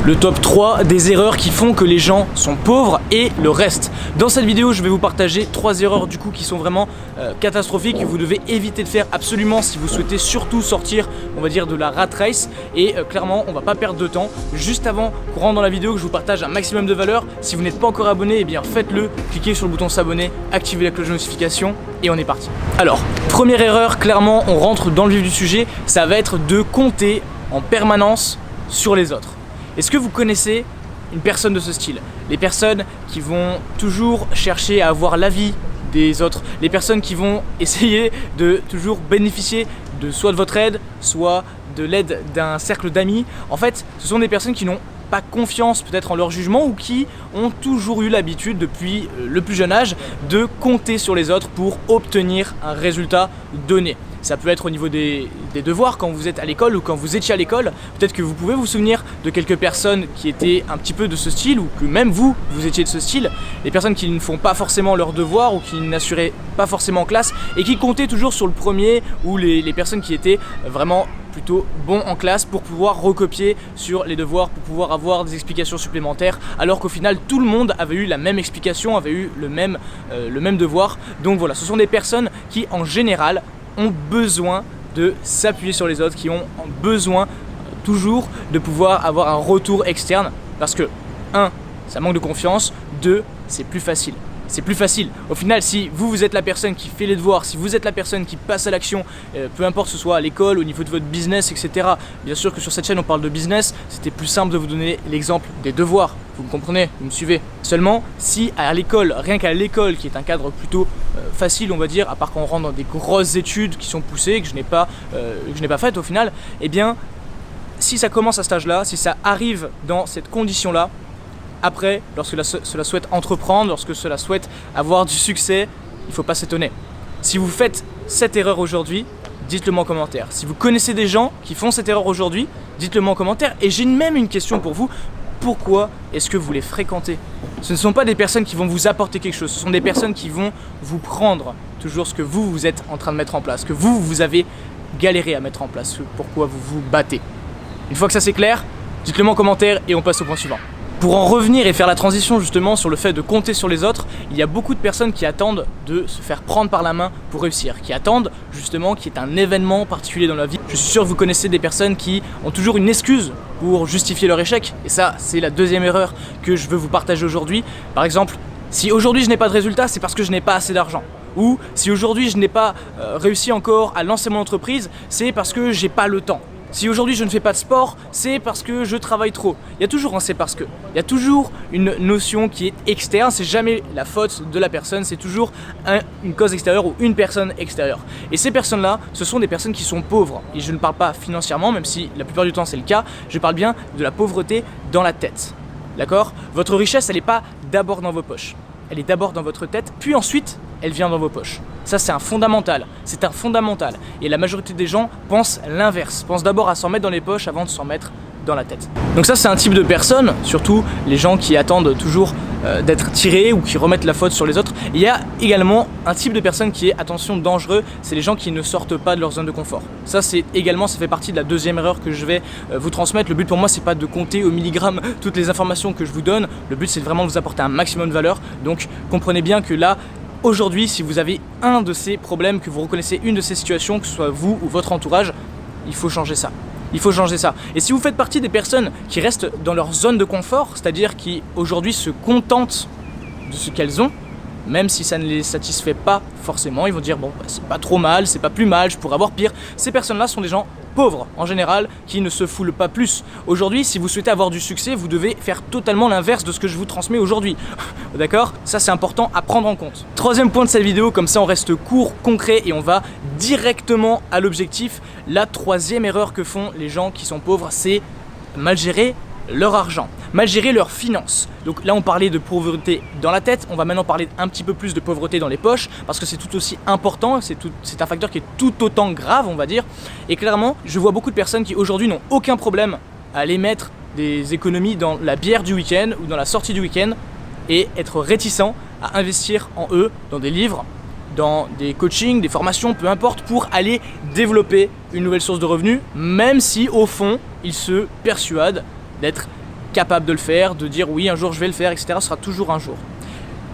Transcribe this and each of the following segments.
le top 3 des erreurs qui font que les gens sont pauvres et le reste. Dans cette vidéo, je vais vous partager 3 erreurs du coup qui sont vraiment catastrophiques que vous devez éviter de faire absolument si vous souhaitez surtout sortir, on va dire, de la rat race. Et clairement, on va pas perdre de temps. Juste avant qu'on rentre dans la vidéo, que je vous partage un maximum de valeur, si vous n'êtes pas encore abonné, eh bien faites-le, cliquez sur le bouton s'abonner, activez la cloche de notification et on est parti. Alors, première erreur, clairement, on rentre dans le vif du sujet, ça va être de compter en permanence sur les autres. Est-ce que vous connaissez une personne de ce style? Les personnes qui vont toujours chercher à avoir l'avis des autres, les personnes qui vont essayer de toujours bénéficier de soit de votre aide, soit de l'aide d'un cercle d'amis. En fait, ce sont des personnes qui n'ont pas confiance peut-être en leur jugement ou qui ont toujours eu l'habitude depuis le plus jeune âge de compter sur les autres pour obtenir un résultat donné. Ça peut être au niveau des devoirs quand vous êtes à l'école ou quand vous étiez à l'école. Peut-être que vous pouvez vous souvenir de quelques personnes qui étaient un petit peu de ce style ou que même vous étiez de ce style. Les personnes qui ne font pas forcément leurs devoirs ou qui n'assuraient pas forcément en classe et qui comptaient toujours sur le premier, ou les personnes qui étaient vraiment plutôt bons en classe pour pouvoir recopier sur les devoirs, pour pouvoir avoir des explications supplémentaires, alors qu'au final tout le monde avait eu la même explication, avait eu le même devoir. Donc voilà, ce sont des personnes qui en général ont besoin de s'appuyer sur les autres, qui ont besoin toujours de pouvoir avoir un retour externe parce que 1, ça manque de confiance, 2, c'est plus facile. C'est plus facile. Au final, si vous êtes la personne qui fait les devoirs, si vous êtes la personne qui passe à l'action, peu importe ce soit à l'école, au niveau de votre business, etc. Bien sûr que sur cette chaîne on parle de business, c'était plus simple de vous donner l'exemple des devoirs. Vous me comprenez, vous me suivez. Seulement, si à l'école, rien qu'à l'école, qui est un cadre plutôt facile, on va dire, à part quand on rentre dans des grosses études qui sont poussées, que je n'ai pas faites au final, eh bien, si ça commence à cet âge-là, si ça arrive dans cette condition-là, après, lorsque cela souhaite entreprendre, lorsque cela souhaite avoir du succès, il ne faut pas s'étonner. Si vous faites cette erreur aujourd'hui, dites-le moi en commentaire. Si vous connaissez des gens qui font cette erreur aujourd'hui, dites-le moi en commentaire. Et j'ai même une question pour vous. Pourquoi est-ce que vous les fréquentez? Ce ne sont pas des personnes qui vont vous apporter quelque chose. Ce sont des personnes qui vont vous prendre toujours ce que vous êtes en train de mettre en place, que vous avez galéré à mettre en place, pourquoi vous vous battez. Une fois que ça c'est clair, dites-le moi en commentaire et on passe au point suivant. Pour en revenir et faire la transition justement sur le fait de compter sur les autres, il y a beaucoup de personnes qui attendent de se faire prendre par la main pour réussir, qui attendent justement qu'il y ait un événement particulier dans leur vie. Je suis sûr que vous connaissez des personnes qui ont toujours une excuse pour justifier leur échec, et ça c'est la deuxième erreur que je veux vous partager aujourd'hui. Par exemple, si aujourd'hui je n'ai pas de résultat, c'est parce que je n'ai pas assez d'argent. Ou si aujourd'hui je n'ai pas réussi encore à lancer mon entreprise, c'est parce que j'ai pas le temps. Si aujourd'hui je ne fais pas de sport, c'est parce que je travaille trop. Il y a toujours un c'est parce que. Il y a toujours une notion qui est externe, c'est jamais la faute de la personne, c'est toujours une cause extérieure ou une personne extérieure. Et ces personnes-là, ce sont des personnes qui sont pauvres. Et je ne parle pas financièrement, même si la plupart du temps c'est le cas, je parle bien de la pauvreté dans la tête. D'accord? Votre richesse, elle n'est pas d'abord dans vos poches. Elle est d'abord dans votre tête, puis ensuite, elle vient dans vos poches. Ça, c'est un fondamental. C'est un fondamental. Et la majorité des gens pensent l'inverse. Pensent d'abord à s'en mettre dans les poches avant de s'en mettre dans la tête. Donc ça, c'est un type de personne, surtout les gens qui attendent toujours d'être tirés ou qui remettent la faute sur les autres. Il y a également un type de personne qui est, attention, dangereux, c'est les gens qui ne sortent pas de leur zone de confort. Ça, c'est également, ça fait partie de la deuxième erreur que je vais vous transmettre. Le but pour moi, c'est pas de compter au milligramme toutes les informations que je vous donne. Le but, c'est vraiment de vous apporter un maximum de valeur. Donc, comprenez bien que là, aujourd'hui, si vous avez un de ces problèmes, que vous reconnaissez une de ces situations, que ce soit vous ou votre entourage, il faut changer ça. Il faut changer ça. Et si vous faites partie des personnes qui restent dans leur zone de confort, c'est-à-dire qui aujourd'hui se contentent de ce qu'elles ont, même si ça ne les satisfait pas forcément, ils vont dire bon, bah, c'est pas trop mal, c'est pas plus mal, je pourrais avoir pire. Ces personnes-là sont des gens pauvres en général qui ne se foulent pas plus. Aujourd'hui, si vous souhaitez avoir du succès, vous devez faire totalement l'inverse de ce que je vous transmets aujourd'hui. D'accord? Ça, c'est important à prendre en compte. Troisième point de cette vidéo, comme ça on reste court, concret et on va directement à l'objectif. La troisième erreur que font les gens qui sont pauvres, c'est mal gérer leur argent, mal gérer leurs finances. Donc là on parlait de pauvreté dans la tête, on va maintenant parler un petit peu plus de pauvreté dans les poches parce que c'est tout aussi important, c'est un facteur qui est tout autant grave on va dire. Et clairement je vois beaucoup de personnes qui aujourd'hui n'ont aucun problème à aller mettre des économies dans la bière du week-end ou dans la sortie du week-end et être réticents à investir en eux, dans des livres, dans des coachings, des formations, peu importe, pour aller développer une nouvelle source de revenus, même si au fond ils se persuadent d'être capable de le faire, de dire oui un jour je vais le faire, etc. Ce sera toujours un jour.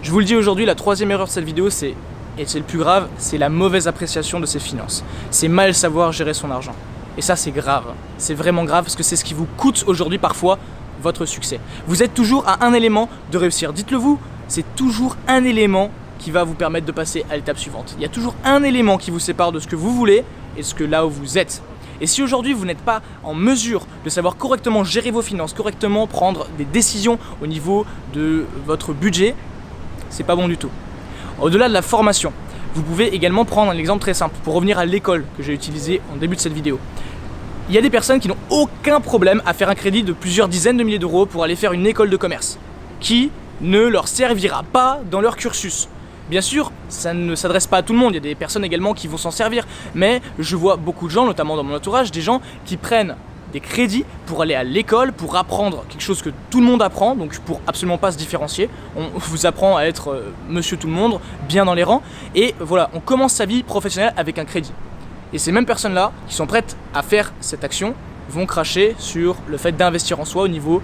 Je vous le dis aujourd'hui, la troisième erreur de cette vidéo, et c'est le plus grave, c'est la mauvaise appréciation de ses finances. C'est mal savoir gérer son argent. Et ça c'est grave, c'est vraiment grave parce que c'est ce qui vous coûte aujourd'hui parfois votre succès. Vous êtes toujours à un élément de réussir. Dites-le vous, c'est toujours un élément qui va vous permettre de passer à l'étape suivante. Il y a toujours un élément qui vous sépare de ce que vous voulez et ce que là où vous êtes. Et si aujourd'hui vous n'êtes pas en mesure de savoir correctement gérer vos finances, correctement prendre des décisions au niveau de votre budget, c'est pas bon du tout. Au-delà de la formation, vous pouvez également prendre un exemple très simple pour revenir à l'école que j'ai utilisé en début de cette vidéo. Il y a des personnes qui n'ont aucun problème à faire un crédit de plusieurs dizaines de milliers d'euros pour aller faire une école de commerce qui ne leur servira pas dans leur cursus. Bien sûr, ça ne s'adresse pas à tout le monde, il y a des personnes également qui vont s'en servir, mais je vois beaucoup de gens, notamment dans mon entourage, des gens qui prennent des crédits pour aller à l'école, pour apprendre quelque chose que tout le monde apprend, donc pour absolument pas se différencier. On vous apprend à être monsieur tout le monde, bien dans les rangs, et voilà, on commence sa vie professionnelle avec un crédit. Et ces mêmes personnes-là, qui sont prêtes à faire cette action, vont cracher sur le fait d'investir en soi au niveau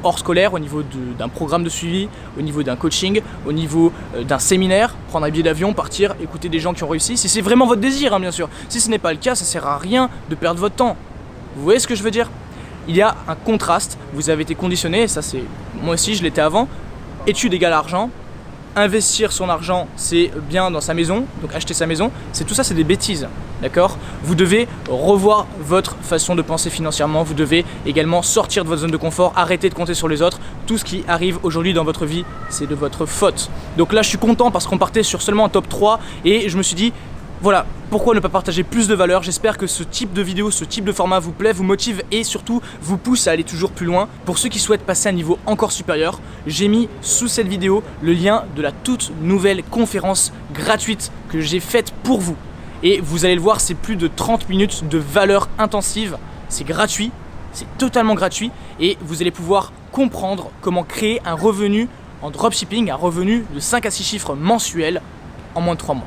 hors scolaire, au niveau d'un programme de suivi, au niveau d'un coaching, au niveau d'un séminaire, prendre un billet d'avion, partir, écouter des gens qui ont réussi, si c'est vraiment votre désir, hein, bien sûr. Si ce n'est pas le cas, ça ne sert à rien de perdre votre temps. Vous voyez ce que je veux dire? Il y a un contraste, vous avez été conditionné, et ça c'est moi aussi je l'étais avant, études égale argent, investir son argent c'est bien dans sa maison, donc acheter sa maison, tout ça c'est des bêtises, d'accord? Vous devez revoir votre façon de penser financièrement, vous devez également sortir de votre zone de confort, arrêter de compter sur les autres, tout ce qui arrive aujourd'hui dans votre vie c'est de votre faute. Donc là je suis content parce qu'on partait sur seulement un top 3 et je me suis dit, voilà, pourquoi ne pas partager plus de valeur? J'espère que ce type de vidéo, ce type de format vous plaît, vous motive et surtout vous pousse à aller toujours plus loin. Pour ceux qui souhaitent passer à un niveau encore supérieur, j'ai mis sous cette vidéo le lien de la toute nouvelle conférence gratuite que j'ai faite pour vous. Et vous allez le voir, c'est plus de 30 minutes de valeur intensive, c'est gratuit, c'est totalement gratuit et vous allez pouvoir comprendre comment créer un revenu en dropshipping, un revenu de 5 à 6 chiffres mensuels en moins de 3 mois.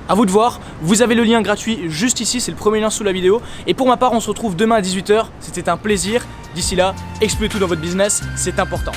A vous de voir, vous avez le lien gratuit juste ici, c'est le premier lien sous la vidéo. Et pour ma part, on se retrouve demain à 18 h, c'était un plaisir. D'ici là, explosez tout dans votre business, c'est important.